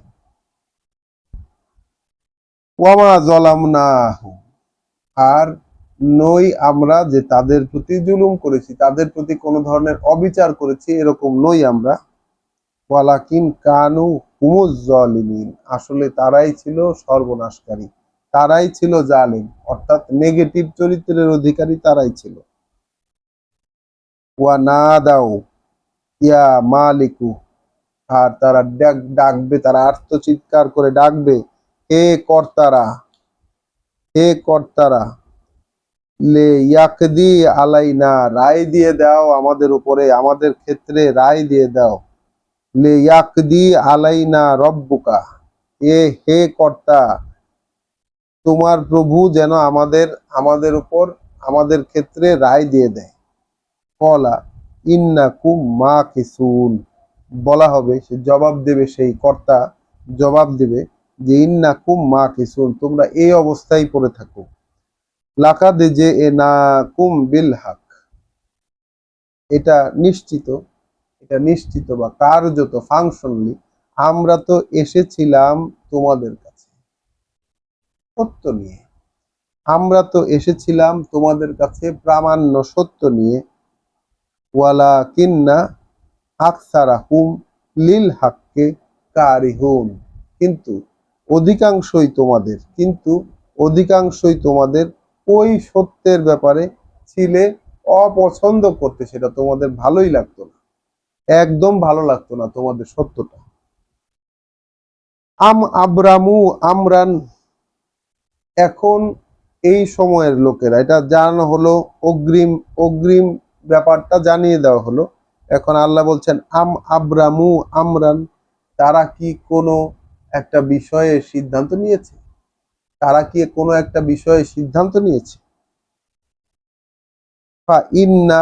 ওয়ামা যালামনাহুম, আর নই আমরা যে তাদের প্রতি জুলুম করেছি, তাদের প্রতি কোনো ধরনের অবিচার করেছি, এরকম নই আমরা। ওয়ালাকিন কানু হুমুজ জালিমিন, আসলে তারাই ছিল সর্বনাশকারী, তারাই ছিল জালিম, অর্থাৎ নেগেটিভ চরিত্রের অধিকারী তারাই ছিল। ওয়া নাদাউ ইয়া মালিকু, আর তারা ডাকবে, তারা আর্তচিৎকার করে ডাকবে, হে কর্তারা, হে কর্তারা, লে ইয়াকদি আলাইনা, রায় দিয়ে দাও আমাদের উপরে, আমাদের ক্ষেত্রে রায় দিয়ে দাও। লে ইয়াকদি আলাইনা রব্বুকা, হে কর্তা, তোমার প্রভু যেন আমাদের উপর, আমাদের ক্ষেত্রে রায় দিয়ে দেয়। কলা ইন্নাকুম মাকিসুন, বলা হবে, সে জবাব দেবে, সেই কর্তা জবাব দেবে যে ইন্নাকুম মাকিসুন, তোমরা এই অবস্থায় পড়ে থাকো। লাকাদ যে এ না কুম বিল হক, এটা নিশ্চিত, এটা নিশ্চিত বা কার্যত ফাংশনালি আমরা তো এসেছিলাম তোমাদের কাছে সত্য নিয়ে। আমরা তো এসেছিলাম তোমাদের কাছে প্রামাণ্য সত্য নিয়ে। ওয়ালাকিন্না আকসারাহুম লিল হাক্কে কারিহুন, কিন্তু অধিকাংশই তোমাদের ওই সত্যের ব্যাপারে ছিলে অপছন্দ করতে, সেটা তোমাদের ভালোই লাগতো না, একদম ভালো লাগতো না তোমাদের সত্যটা। আবরামু আমরান, এখন এই সময়ের লোকেরা, এটা জানানো হলো, অগ্রিম অগ্রিম ব্যাপারটা জানিয়ে দেওয়া হলো। এখন আল্লাহ বলছেন আবরামু আমরান, তারা কি কোনো একটা বিষয়ে সিদ্ধান্ত নিয়েছে? তারা কি কোনো একটা বিষয়ে সিদ্ধান্ত নিয়েছে? ফা ইন্না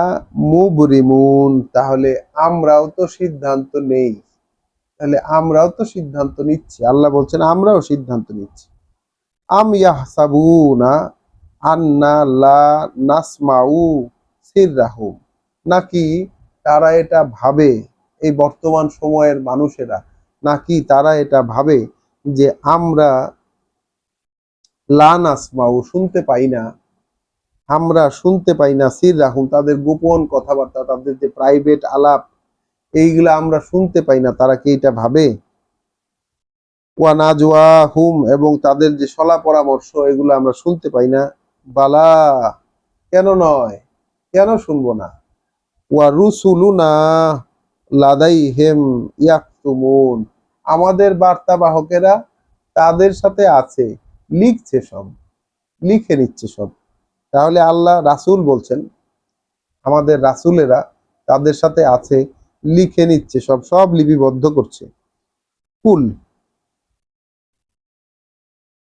মুবরিমুন, তাহলে আমরাও তো সিদ্ধান্ত নেই, তাহলে আমরাও তো সিদ্ধান্ত নিচ্ছি। আল্লাহ বলছেন আমরাও সিদ্ধান্ত নিচ্ছি। আম ইয়াহসাবুনা আন্না লা নাসমাউ সিররাহুম, নাকি তারা এটা ভাবে, এই বর্তমান সময়ের মানুষেরা নাকি তারা এটা ভাবে যে আমরা লা নাসমাউ শুনতে পাই না, আমরা শুনতে পাই না সিররাহুম তাদের গোপন কথাবার্তা, তাদের যে প্রাইভেট আলাপ, এইগুলা আমরা শুনতে পাই না, তারা কি এটা ভাবে? ওয়া নাজওয়াহুম, এবং তাদের যে সলা পরামর্শ, এগুলো আমরা শুনতে পাই না। বালা, কেন নয়, কেন শুনবো না? ওয়া রুসুলুনা লাদাইহিম ইয়াকতুমুন, আমাদের বার্তাবাহকেরা তাদের সাথে আছে, লিখছে সব, লিখে নিচ্ছে সব। তাহলে আল্লাহ রাসূল বলছেন আমাদের রাসূলেরা তাদের সাথে আছে, লিখে নিচ্ছে সব, সব লিপিবদ্ধ করছে। কুল,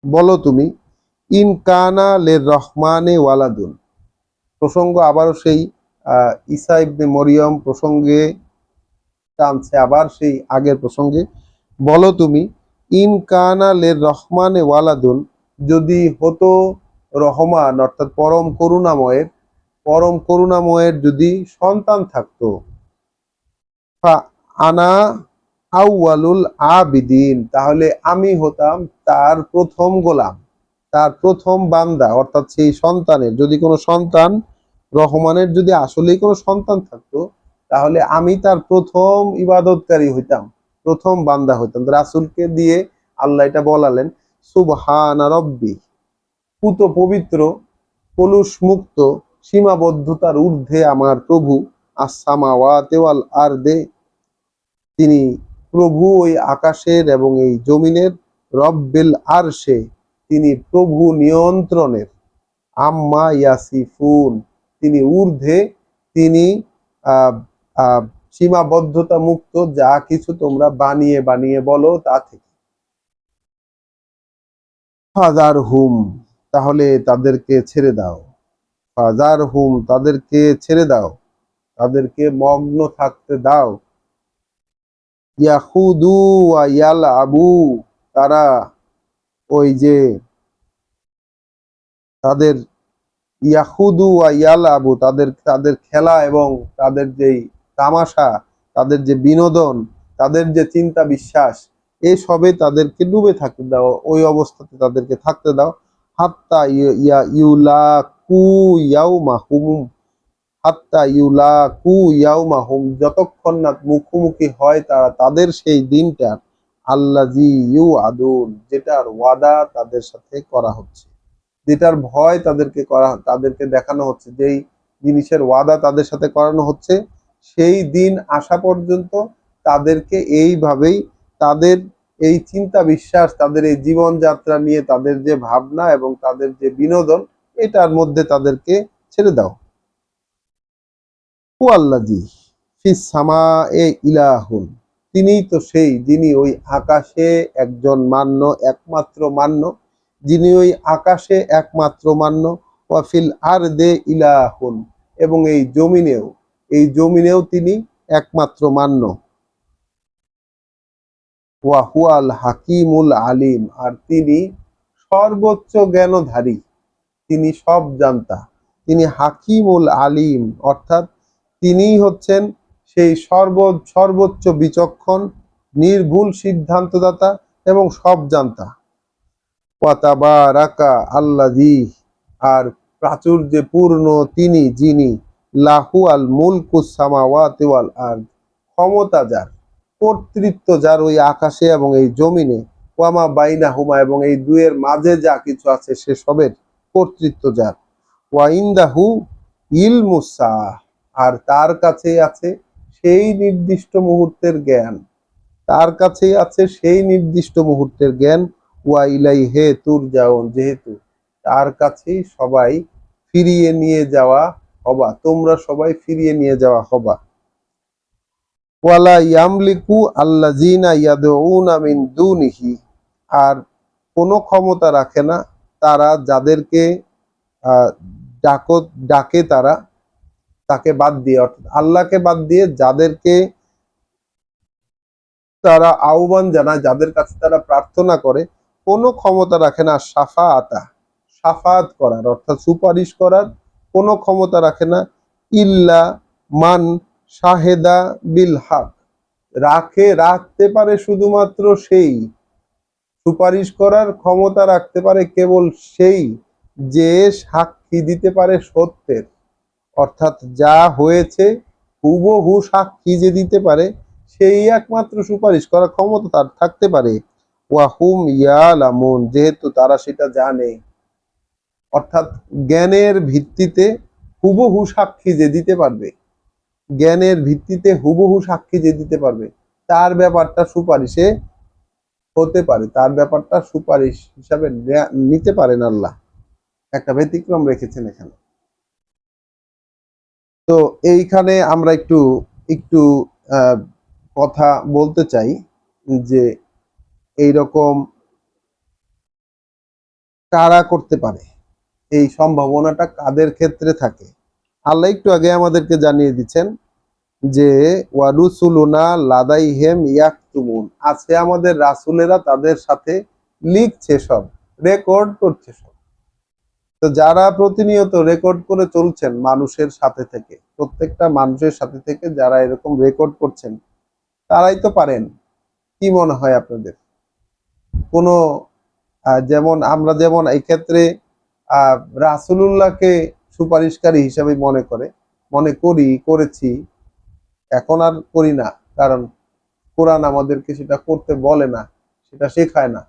বলো তুমি, ইন কানা লের রহমানে ওয়ালাদুন, প্রসঙ্গ আবারও সেই ঈসা ইবনে মরিয়ম প্রসঙ্গে টানছে, আবার সেই আগের প্রসঙ্গে। বলো তুমি, ইন কানা লের রহমানে ওয়ালাদুন, যদি হতো রহমান অর্থাৎ পরম করুণাময়ের যদি সন্তান থাকতো, ফা আনা আউয়ালুল আবিদিন, তাহলে আমি হতাম তার প্রথম গোলাম, তার প্রথম বান্দা। অর্থাৎ সেই সন্তানের যদি কোনো সন্তান, রহমানের যদি আসলেই কোনো সন্তান থাকতো, তাহলে আমি তার প্রথম ইবাদতকারী হইতাম, প্রথম বান্দা হইতাম। রাসূলকে দিয়ে আল্লাহ এটা বলালেন, সুবহানা রব্বি, পুত পবিত্র, কলুষ মুক্ত, সীমাবদ্ধতার ঊর্ধ্বে আমার প্রভু, আস-সামাওয়াতি ওয়াল আরদে, তিনি প্রভু ওই আকাশের এবং এই জমিনের, রব্বিল আরশে, তিনি প্রভু নিয়ন্ত্রণের, আম্মা ইয়াসিফুন, তিনি ঊর্ধ্বে, তিনি আহ আহ সীমাবদ্ধতা মুক্ত, যা কিছু তোমরা বানিয়ে বানিয়ে বলো তা থেকে। ফাজার হুম, তাহলে তাদেরকে ছেড়ে দাও। ফাজার হুম, তাদেরকে ছেড়ে দাও, তাদেরকে মগ্ন থাকতে দাও। ইয়াহুদু ওয়া ইয়াল আবু, তারা ওই যে তাদের ইয়াহুদু ওয়া ইয়াল আবু, তাদের তাদের খেলা এবং তাদের যেই তামাশা, তাদের যে বিনোদন, তাদের যে চিন্তা বিশ্বাস, এসবে তাদেরকে ডুবে থাকতে দাও, ওই অবস্থাতে তাদেরকে থাকতে দাও। হাত্তা ইউলাকু ইয়াউমাহুম, হাত্তা ইউলাকু ইয়াউমাহুম, যতক্ষণ না মুখোমুখি হয় তারা তাদের সেই দিনটার, আল্লাজি ইউআদুন, যেটার ওয়াদা তাদের সাথে করা হচ্ছে, যেটার ভয় তাদেরকে দেখানো হচ্ছে, যেই জিনিসের ওয়াদা তাদের সাথে করানো হচ্ছে, সেই দিন আসা পর্যন্ত তাদেরকে এইভাবেই তাদের এই চিন্তা বিশ্বাস, তাদের এই জীবনযাত্রা নিয়ে তাদের যে ভাবনা এবং তাদের যে বিনোদন, এটার মধ্যে তাদেরকে ছেড়ে দাও। ও আল্লাজি ফিস সামায়ে ইলাহুন, তিনিই তো সেই, যিনি ওই আকাশে একজন মান্য, একমাত্র মান্য, যিনি ওই আকাশে একমাত্র মান্য। ওয়াফিল আরদে ইলাহুন, এবং এই জমিনেও তিনি একমাত্র মান্য। ওয়া হুয়াল হাকিমুল আলিম, আর তিনি সর্বোচ্চ জ্ঞানধারী, তিনি সব জানতা, তিনি হাকিমুল আলিম, অর্থাৎ তিনিই হচ্ছেন সেই সর্বোচ্চ বিচক্ষণ, নির্ভুল সিদ্ধান্তদাতা এবং সব জানতা। ওয়া তাবারাকা আল্লাযী, আর প্রাচুর্যে পূর্ণ তিনি যিনি, লাহু আল মুলকুস সামাওয়াতি ওয়াল আরদ, ক্ষমতা যার, কর্তৃত্ব যার ওই আকাশে এবং এই জমিনে, ওয়ামা বাইনাহুমা, এবং এই দুয়ের মাঝে যা কিছু আছে সে সবের কর্তৃত্ব যার, ওয়া ইনদাহু ইলমুস সাআহ, আর তার কাছেই আছে সেই নির্দিষ্ট মুহূর্তের জ্ঞান, তার কাছেই আছে সেই নির্দিষ্ট মুহূর্তের জ্ঞান। ওয়া ইলাইহি তুরজাউন, যেহেতু তার কাছেই সবাই ফিরিয়ে নিয়ে যাওয়া হবা, তোমরা সবাই ফিরিয়ে নিয়ে যাওয়া হবা। ওয়ালা ইয়ামলিকু আল্লাযিনা ইয়াদউনা মিন দুনিহি, আর কোনো ক্ষমতা রাখে না তারা যাদেরকে আহ, ডাকে তারা, তাকে বাদ দিয়ে, অর্থাৎ আল্লাহকে বাদ দিয়ে যাদেরকে তারা আহ্বান জানায়, যাদের কাছে তারা প্রার্থনা করে, কোনো ক্ষমতা রাখে না সাফাত করার, অর্থাৎ সুপারিশ করার কোনো ক্ষমতা রাখে না। ইল্লা মান শাহেদা বিল হক, রাখতে পারে শুধুমাত্র সেই, সুপারিশ করার ক্ষমতা রাখতে পারে কেবল সেই যে সাক্ষী দিতে পারে সত্যের, অর্থাৎ যা হয়েছে হুবহু সাক্ষী যে দিতে পারে সেই একমাত্র সুপারিশ করার ক্ষমতা তার থাকতে পারে। ওয়াহুম ইয়ালামুন, যেহেতু তারা সেটা জানে, অর্থাৎ জ্ঞানের ভিত্তিতে হুবহু সাক্ষী যে দিতে পারবে, জ্ঞানের ভিত্তিতে হুবহু সাক্ষী যে দিতে পারবে, তার ব্যাপারটা সুপারিশে হতে পারে, তার ব্যাপারটা সুপারিশ হিসাবে নিতে পারেন আল্লাহ। একটা ব্যতিক্রম রেখেছেন এখানে। তো এইখানে আমরা একটু একটু আহ, কথা বলতে চাই যে এইরকম কারা করতে পারে, এই সম্ভাবনাটা কাদের ক্ষেত্রে থাকে। আল্লাহ একটু আগে আমাদেরকে জানিয়ে দিচ্ছেন যে ওয়ারুসুলুনা লাদাইহিম ইয়াকতুমুন, আছে আমাদের রাসূলেরা তাদের সাথে লিখছে, সব রেকর্ড করছে সব। তো যারা প্রতিনিয়ত রেকর্ড করে চলছেন মানুষের সাথে থেকে, প্রত্যেকটা মানুষের সাথে থেকে যারা এরকম রেকর্ড করছেন, তারাই তো পারেন। কি মনে হয় আপনাদের? কোনো যেমন আমরা যেমন এই ক্ষেত্রে রাসূলুল্লাহকে সুপারিশকারী হিসেবে মনে করেছি, এখন আর করি না, কারণ কোরআন আমাদেরকে সেটা করতে বলে না, সেটা শেখায় না।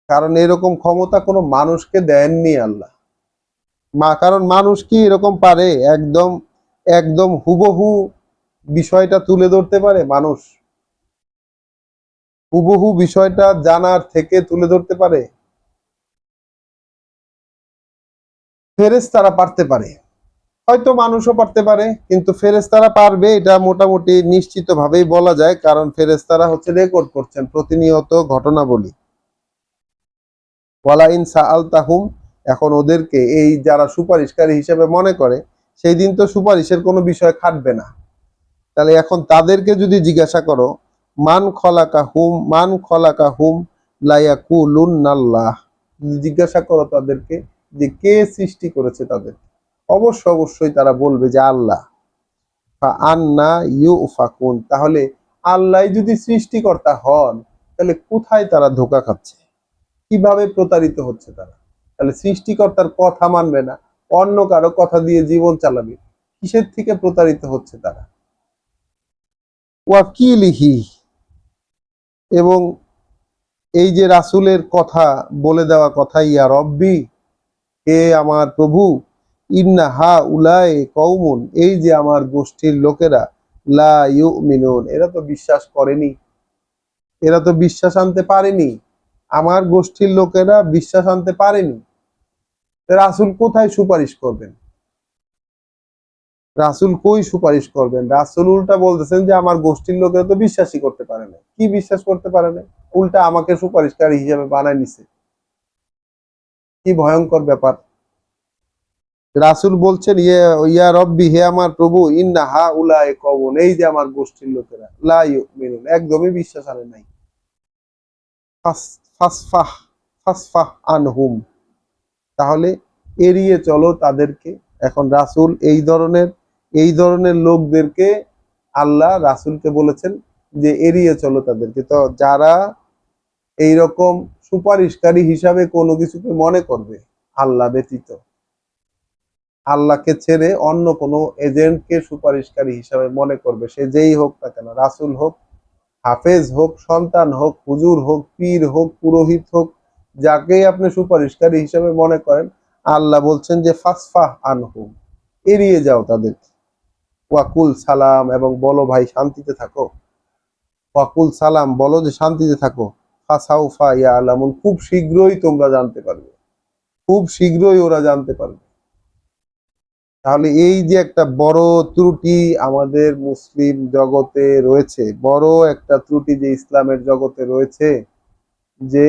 কারণ এরকম ক্ষমতা কোনো মানুষকে দেননি আল্লাহ। কারণ মানুষ কি এরকম পারে একদম একদম হুবহু বিষয়টা তুলে ধরতে পারে? মানুষ হুবহু বিষয়টা জানার থেকে তুলে ধরতে পারে? ফেরেশতারা পারতে পারে, হয়তো মানুষও পারতে পারে, কিন্তু ফেরেশতারা পারবে এটা মোটামুটি নিশ্চিত ভাবেই বলা যায়, কারণ ফেরেশতারা হচ্ছে রেকর্ড করছেন প্রতিনিয়ত ঘটনাবলী। ওয়ালা ইন সাআলতাহুম, এখন ওদেরকে এই যারা সুপারিশকারী হিসেবে মনে করে, সেই দিন তো সুপারিশের কোনো বিষয় খাটবে না। তাহলে এখন তাদেরকে যদি জিজ্ঞাসা করো, মান খলাকা হুম লায়াকুলুন্নাল্লাহ, যদি জিজ্ঞাসা করো তাদেরকে যে কে সৃষ্টি করেছে তাদের, অবশ্যই তারা বলবে যে আল্লাহ। আন্না ইউফাকুন, তাহলে আল্লাহ যদি সৃষ্টিকর্তা হন, তাহলে কোথায় তারা ধোঁকা খাচ্ছে, কিভাবে প্রতারিত হচ্ছে তারা? তাহলে সৃষ্টিকর্তার কথা মানবে না, অন্য কারো কথা দিয়ে জীবন চালাবে, কিসের থেকে প্রতারিত হচ্ছে তারা? ওয়াকিলিহি, এবং এই যে রাসূলের কথা বলে দেওয়া কথা, ইয়া রব্বি, হে আমার প্রভু, ইন্না হা উলায়ে কওমুন, এই যে আমার গোষ্ঠীর লোকেরা, লা ইউমিনুন, এরা তো বিশ্বাস করেনি, এরা তো বিশ্বাস আনতে পারেনি, আমার গোষ্ঠীর লোকেরা বিশ্বাস আনতে পারেনি। রাসূল কোথায় সুপারিশ করবেন? রাসূল কই সুপারিশ করবেন? রাসূল উল্টা বলতেছেন যে আমার গোষ্ঠীর লোকেরা তো বিশ্বাসই করতে পারে না। কি বিশ্বাস করতে পারে না? উল্টা আমাকে সুপারিশকারী হিসেবে বানায় নিছে। কি ভয়ঙ্কর ব্যাপার! রাসূল বলছেন ইয়া রব্বি, হে আমার প্রভু, ইন্না হা উলায়ে কওমুন, এই যে আমার গোষ্ঠীর লোকেরা, লা ইউমিনুন, একদমই বিশ্বাস আনে নাই। ফাসফাহ ফাসফাহ আনহুম, তাহলে এড়িয়ে চলো তাদেরকে। এখন রাসূল এই ধরনের এই ধরনের লোকদেরকে আল্লাহ রাসূলকে বলেছেন যে এড়িয়ে চলো তাদেরকে। তো যারা এইরকম সুপারিশকারী হিসাবে কোনো কিছুকে মনে করবে আল্লাহ ব্যতীত, আল্লাহকে ছেড়ে অন্য কোনো এজেন্টকে সুপারিশকারী হিসাবে মনে করবে, সে যেই হোক না কেন, রাসূল হোক, হাফেজ হোক, সন্তান হোক, হুজুর হোক, পীর হোক, পুরোহিত হোক, যাকেই আপনি সুপারিশকারী হিসাবে মনে করেন, আল্লাহ বলছেন যে ফাসফাহ আনহুম, এড়িয়ে যাও তাদেরকে। ওয়াকুল সালাম, এবং বলো ভাই শান্তিতে থাকো। ওয়াকুল সালাম, বলো যে শান্তিতে থাকো। ফাসাউফা ইয়ালামুন, খুব শীঘ্রই তোমরা জানতে পারবে, খুব শীঘ্রই ওরা জানতে পারবে। তাহলে এই যে একটা বড় ত্রুটি আমাদের মুসলিম জগতে রয়েছে, বড় একটা ত্রুটি যে ইসলামের জগতে রয়েছে, যে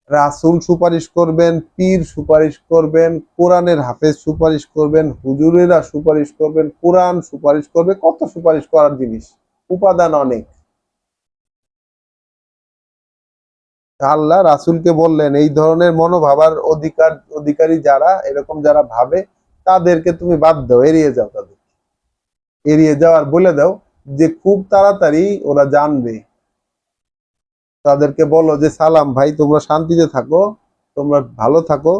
রাসূল সুপারিশ করবেন, পীর সুপারিশ করবেন, কোরআনের হাফেজ সুপারিশ করবেন, হুজুরেরা সুপারিশ করবেন, কোরআন সুপারিশ করবে, কত সুপারিশ করার জিনিস, উপাদান অনেক। আল্লাহ রাসূলকে বললেন এই ধরনের মনোভাবার অধিকারী যারা, এরকম যারা ভাবে, তাদেরকে তুমি বাদ দাও, এড়িয়ে যাও, তাদের এড়িয়ে যাও আর বলে দাও যে খুব তাড়াতাড়ি ওরা জানবে। তাদেরকে বলো যে সালাম ভাই, তোমরা শান্তিতে থাকো, তোমরা ভালো থাকো,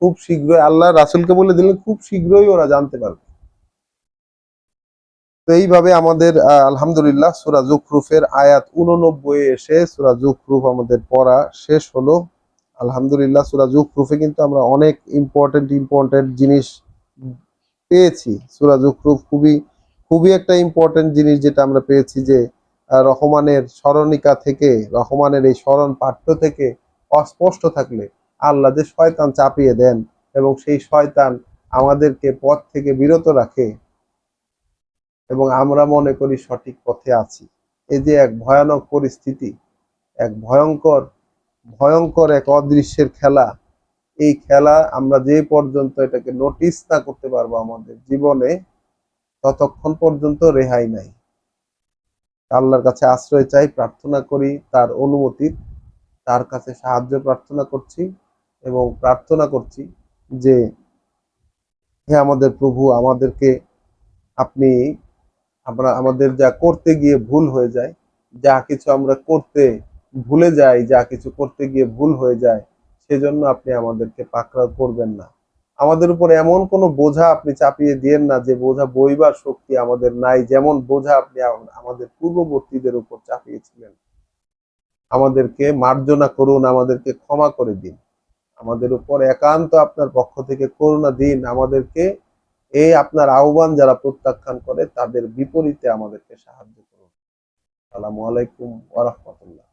খুব শীঘ্রই, আল্লাহ রাসূলকে বলে দিলেন খুব শীঘ্রই ওরা জানতে পারবে। তো এইভাবে আমাদের আলহামদুলিল্লাহ সূরা যুখরুফের আয়াত 89 এসে সূরা যুখরুফ আমাদের পড়া শেষ হলো। আলহামদুলিল্লাহ সূরা যুখরুফে কিন্তু আমরা অনেক ইম্পর্টেন্ট জিনিস পেয়েছি। সূরা যুখরুফ খুবই খুবই একটা ইম্পর্টেন্ট জিনিস যেটা আমরা পেয়েছি, যে রহমানের স্মরণিকা থেকে, রহমানের এই স্মরণ পাঠ্য থেকে অস্পষ্ট থাকলে আল্লাহ যে শয়তান চাপিয়ে দেন, এবং সেই শয়তান আমাদেরকে পথ থেকে বিরত রাখে, এবং আমরা মনে করি সঠিক পথে আছি। এই যে এক ভয়ানক পরিস্থিতি, এক ভয়ঙ্কর ভয়ঙ্কর এক অদৃশ্যের খেলা, এই খেলা আমরা যে পর্যন্ত এটাকে নোটিস না করতে পারবো আমাদের জীবনে, ততক্ষণ পর্যন্ত রেহাই নাই। আল্লাহর কাছে আশ্রয় চাই, প্রার্থনা করি তার অনুমতির, তার কাছে সাহায্য প্রার্থনা করছি, এবং প্রার্থনা করছি যে হে আমাদের প্রভু, আমাদেরকে আপনি, আমরা আমাদের যা করতে গিয়ে ভুল হয়ে যায়, যা কিছু আমরা করতে ভুলে যাই, যা কিছু করতে গিয়ে ভুল হয়ে যায়, সেজন্য আপনি আমাদেরকে পাকড়াও করবেন না। আমাদের উপর এমন কোনো বোঝা আপনি চাপিয়ে দিয়েন না যে বোঝা বইবার শক্তি আমাদের নাই, যেমন বোঝা আপনি আমাদের পূর্ববর্তীদের উপর চাপিয়েছিলেন। আমাদেরকে মার্জনা করুন, আমাদেরকে ক্ষমা করে দিন, আমাদের উপর একান্ত আপনার পক্ষ থেকে করুণা দিন, আমাদেরকে এই আপনার আহ্বান যারা প্রত্যাখ্যান করে তাদের বিপরীতে আমাদেরকে সাহায্য করুন। আসসালামু আলাইকুম ওয়া রাহমাতুল্লাহ।